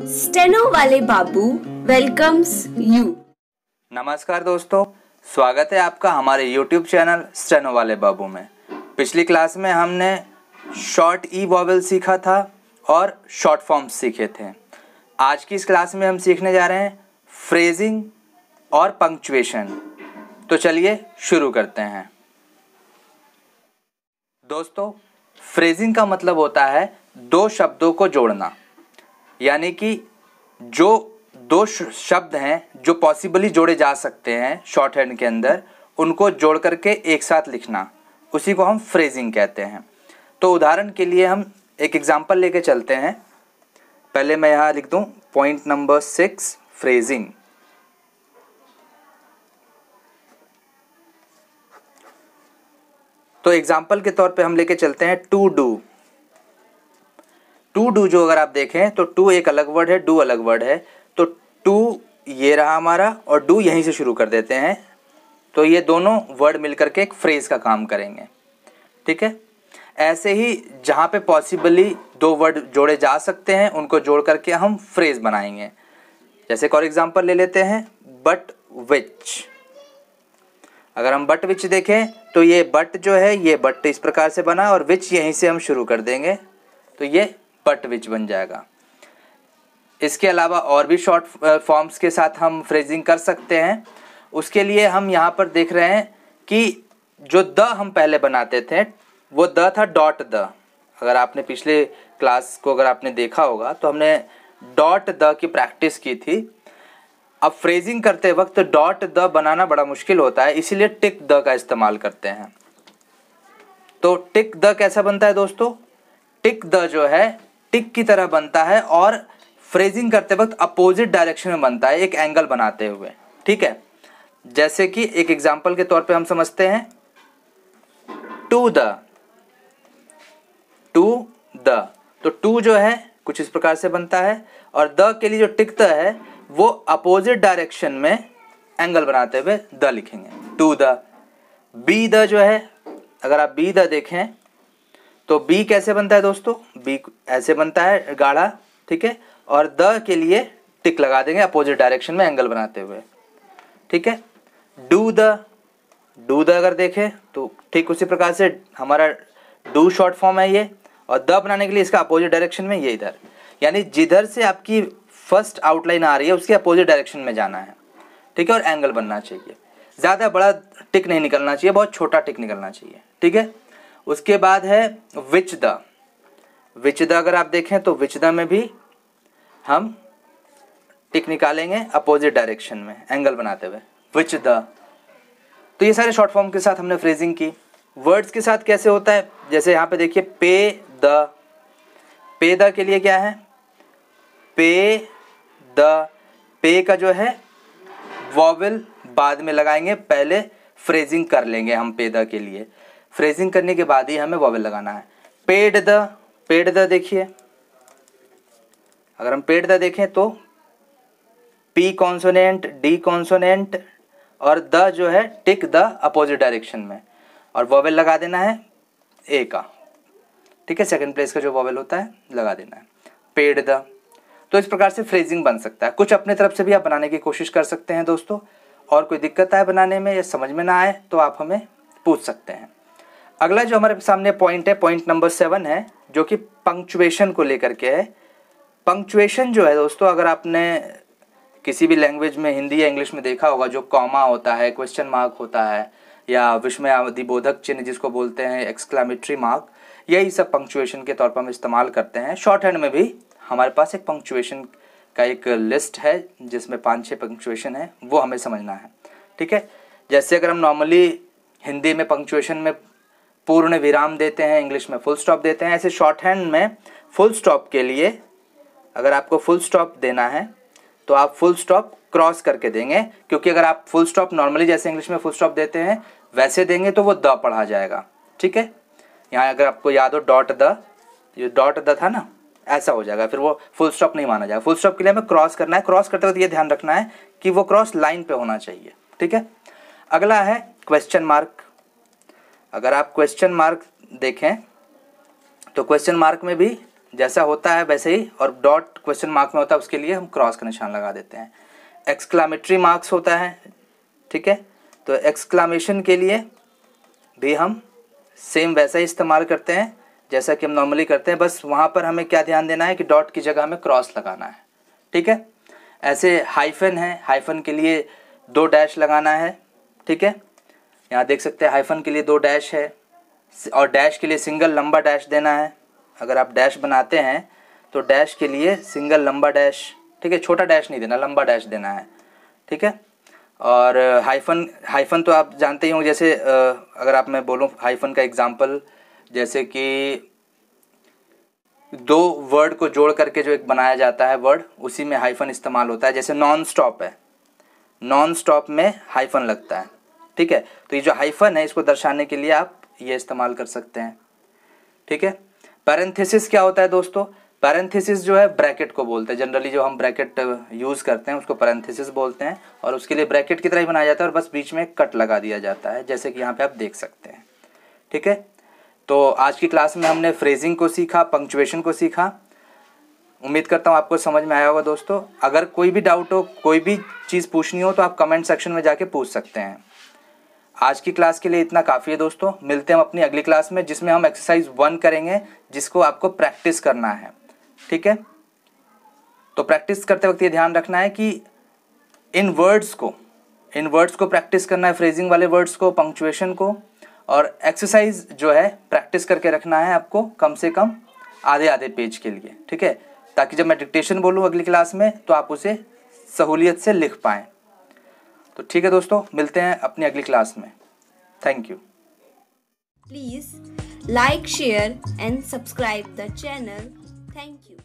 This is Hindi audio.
स्टेनो वाले बाबू वेलकम्स यू। नमस्कार दोस्तों, स्वागत है आपका हमारे YouTube चैनल स्टेनो वाले बाबू में। पिछली क्लास में हमने शॉर्ट ई वॉवेल सीखा था और शॉर्ट फॉर्म्स सीखे थे। आज की इस क्लास में हम सीखने जा रहे हैं फ्रेजिंग और पंक्चुएशन। तो चलिए शुरू करते हैं। दोस्तों, फ्रेजिंग का मतलब होता है दो शब्दों को जोड़ना, यानी कि जो दो शब्द हैं जो पॉसिबली जोड़े जा सकते हैं शॉर्ट हैंड के अंदर, उनको जोड़ करके एक साथ लिखना, उसी को हम फ्रेजिंग कहते हैं। तो उदाहरण के लिए हम एक एग्जांपल लेके चलते हैं। पहले मैं यहाँ लिख दूँ पॉइंट नंबर 6 फ्रेजिंग। तो एग्जांपल के तौर पे हम लेके चलते हैं टू डू। टू डू जो अगर आप देखें तो टू एक अलग वर्ड है, डू अलग वर्ड है। तो टू ये रहा हमारा और डू यहीं से शुरू कर देते हैं, तो ये दोनों वर्ड मिलकर के एक फ्रेज का काम करेंगे। ठीक है, ऐसे ही जहाँ पे पॉसिबली दो वर्ड जोड़े जा सकते हैं उनको जोड़ करके हम फ्रेज बनाएंगे। जैसे फॉर एग्जांपल ले लेते हैं बट विच। अगर हम बट विच देखें तो ये बट जो है ये बट इस प्रकार से बना और विच यहीं से हम शुरू कर देंगे, तो ये बट विच बन जाएगा। इसके अलावा और भी शॉर्ट फॉर्म्स के साथ हम फ्रेजिंग कर सकते हैं। उसके लिए हम यहाँ पर देख रहे हैं कि जो द हम पहले बनाते थे वो द था डॉट द। अगर आपने पिछले क्लास को अगर आपने देखा होगा तो हमने डॉट द की प्रैक्टिस की थी। अब फ्रेजिंग करते वक्त डॉट द बनाना बड़ा मुश्किल होता है, इसीलिए टिक द का इस्तेमाल करते हैं। तो टिक द कैसा बनता है दोस्तों? टिक द जो है टिक की तरह बनता है और फ्रेजिंग करते वक्त अपोजिट डायरेक्शन में बनता है, एक एंगल बनाते हुए। ठीक है, जैसे कि एक एग्जांपल के तौर पे हम समझते हैं टू द। तो टू जो है कुछ इस प्रकार से बनता है और द के लिए जो टिक द है वो अपोजिट डायरेक्शन में एंगल बनाते हुए द लिखेंगे, टू द। बी द जो है, अगर आप बी द देखें तो बी कैसे बनता है दोस्तों? बी ऐसे बनता है गाढ़ा, ठीक है, और द के लिए टिक लगा देंगे अपोजिट डायरेक्शन में एंगल बनाते हुए। ठीक है, डू द अगर देखें तो ठीक उसी प्रकार से हमारा डू शॉर्ट फॉर्म है ये, और द बनाने के लिए इसका अपोजिट डायरेक्शन में ये इधर, यानी जिधर से आपकी फर्स्ट आउटलाइन आ रही है उसके अपोजिट डायरेक्शन में जाना है। ठीक है, और एंगल बनना चाहिए। ज़्यादा बड़ा टिक नहीं निकलना चाहिए, बहुत छोटा टिक निकलना चाहिए। ठीक है, उसके बाद है विच द अगर आप देखें तो विच द में भी हम टिक निकालेंगे अपोजिट डायरेक्शन में एंगल बनाते हुए, विच द। तो ये सारे शॉर्ट फॉर्म के साथ हमने फ्रेजिंग की। वर्ड्स के साथ कैसे होता है, जैसे यहाँ पे देखिए पे द के लिए क्या है? पे का जो है वॉवेल बाद में लगाएंगे, पहले फ्रेजिंग कर लेंगे हम पे द के लिए। फ्रेजिंग करने के बाद ही हमें वॉवेल लगाना है। पेड द देखिए, अगर हम पेड द देखें तो पी कॉन्सोनेंट, डी कॉन्सोनेंट और द जो है टिक द अपोजिट डायरेक्शन में, और वॉवेल लगा देना है ए का। ठीक है, सेकंड प्लेस का जो वॉवेल होता है लगा देना है, पेड द। तो इस प्रकार से फ्रेजिंग बन सकता है। कुछ अपने तरफ से भी आप बनाने की कोशिश कर सकते हैं दोस्तों, और कोई दिक्कत आए बनाने में या समझ में ना आए तो आप हमें पूछ सकते हैं। अगला जो हमारे सामने पॉइंट है, पॉइंट नंबर 7 है, जो कि पंक्चुएशन को लेकर के है। पंक्चुएशन जो है दोस्तों, अगर आपने किसी भी लैंग्वेज में हिंदी या इंग्लिश में देखा होगा, जो कॉमा होता है, क्वेश्चन मार्क होता है, या विस्मयादिबोधक चिन्ह जिसको बोलते हैं, एक्सक्लेमेटरी मार्क, यही सब पंक्चुएशन के तौर पर हम इस्तेमाल करते हैं। शॉर्ट हैंड में भी हमारे पास एक पंक्चुएशन का एक लिस्ट है जिसमें 5-6 पंक्चुएशन है, वो हमें समझना है। ठीक है, जैसे अगर हम नॉर्मली हिंदी में पंक्चुएशन में पूर्ण विराम देते हैं, इंग्लिश में फुल स्टॉप देते हैं, ऐसे शॉर्ट हैंड में फुल स्टॉप के लिए अगर आपको फुल स्टॉप देना है तो आप फुल स्टॉप क्रॉस करके देंगे, क्योंकि अगर आप फुल स्टॉप नॉर्मली जैसे इंग्लिश में फुल स्टॉप देते हैं वैसे देंगे तो वो द पढ़ा जाएगा। ठीक है, यहाँ अगर आपको याद हो डॉट द, ये डॉट द था ना, ऐसा हो जाएगा, फिर वो फुल स्टॉप नहीं माना जाएगा। फुल स्टॉप के लिए हमें क्रॉस करना है। क्रॉस करते वक्त ये ध्यान रखना है कि वो क्रॉस लाइन पे होना चाहिए। ठीक है, अगला है क्वेश्चन मार्क। अगर आप क्वेश्चन मार्क देखें तो क्वेश्चन मार्क में भी जैसा होता है वैसे ही, और डॉट क्वेश्चन मार्क में होता है उसके लिए हम क्रॉस का निशान लगा देते हैं। एक्सक्लामेटरी मार्क्स होता है, ठीक है, तो एक्सक्लामेशन के लिए भी हम सेम वैसा ही इस्तेमाल करते हैं जैसा कि हम नॉर्मली करते हैं, बस वहाँ पर हमें क्या ध्यान देना है कि डॉट की जगह हमें क्रॉस लगाना है, ठीक है। ऐसे हाइफन है, हाइफन के लिए 2 डैश लगाना है, ठीक है, यहाँ देख सकते हैं हाइफन के लिए 2 डैश है, और डैश के लिए सिंगल लंबा डैश देना है। अगर आप डैश बनाते हैं तो डैश के लिए सिंगल लंबा डैश, ठीक है, छोटा डैश नहीं देना, लंबा डैश देना है, ठीक है। और हाइफन तो आप जानते ही होंगे, जैसे अगर आप मैं बोलूँ हाइफन का एग्जांपल, जैसे कि 2 वर्ड को जोड़ करके जो एक बनाया जाता है वर्ड, उसी में हाइफन इस्तेमाल होता है। जैसे नॉन स्टॉप है, नॉन स्टॉप में हाइफन लगता है, ठीक है। तो ये जो हाइफन है इसको दर्शाने के लिए आप ये इस्तेमाल कर सकते हैं, ठीक है। पैरेंथेसिस क्या होता है दोस्तों? पैरेंथेसिस जो है ब्रैकेट को बोलते हैं, जनरली जो हम ब्रैकेट यूज़ करते हैं उसको पैरेंथेसिस बोलते हैं, और उसके लिए ब्रैकेट की तरह ही बनाया जाता है और बस बीच में कट लगा दिया जाता है, जैसे कि यहाँ पे आप देख सकते हैं, ठीक है। तो आज की क्लास में हमने फ्रेजिंग को सीखा, पंक्चुएशन को सीखा। उम्मीद करता हूँ आपको समझ में आया होगा दोस्तों। अगर कोई भी डाउट हो, कोई भी चीज़ पूछनी हो तो आप कमेंट सेक्शन में जाके पूछ सकते हैं। आज की क्लास के लिए इतना काफ़ी है दोस्तों। मिलते हैं हम अपनी अगली क्लास में, जिसमें हम एक्सरसाइज 1 करेंगे, जिसको आपको प्रैक्टिस करना है, ठीक है। तो प्रैक्टिस करते वक्त ये ध्यान रखना है कि इन वर्ड्स को प्रैक्टिस करना है, फ्रेजिंग वाले वर्ड्स को, पंक्चुएशन को, और एक्सरसाइज जो है प्रैक्टिस करके रखना है आपको कम से कम आधे पेज के लिए, ठीक है, ताकि जब मैं डिक्टेशन बोलूँ अगली क्लास में तो आप उसे सहूलियत से लिख पाएँ। तो ठीक है दोस्तों, मिलते हैं अपनी अगली क्लास में। Thank you. Please like, share and subscribe the channel. Thank you.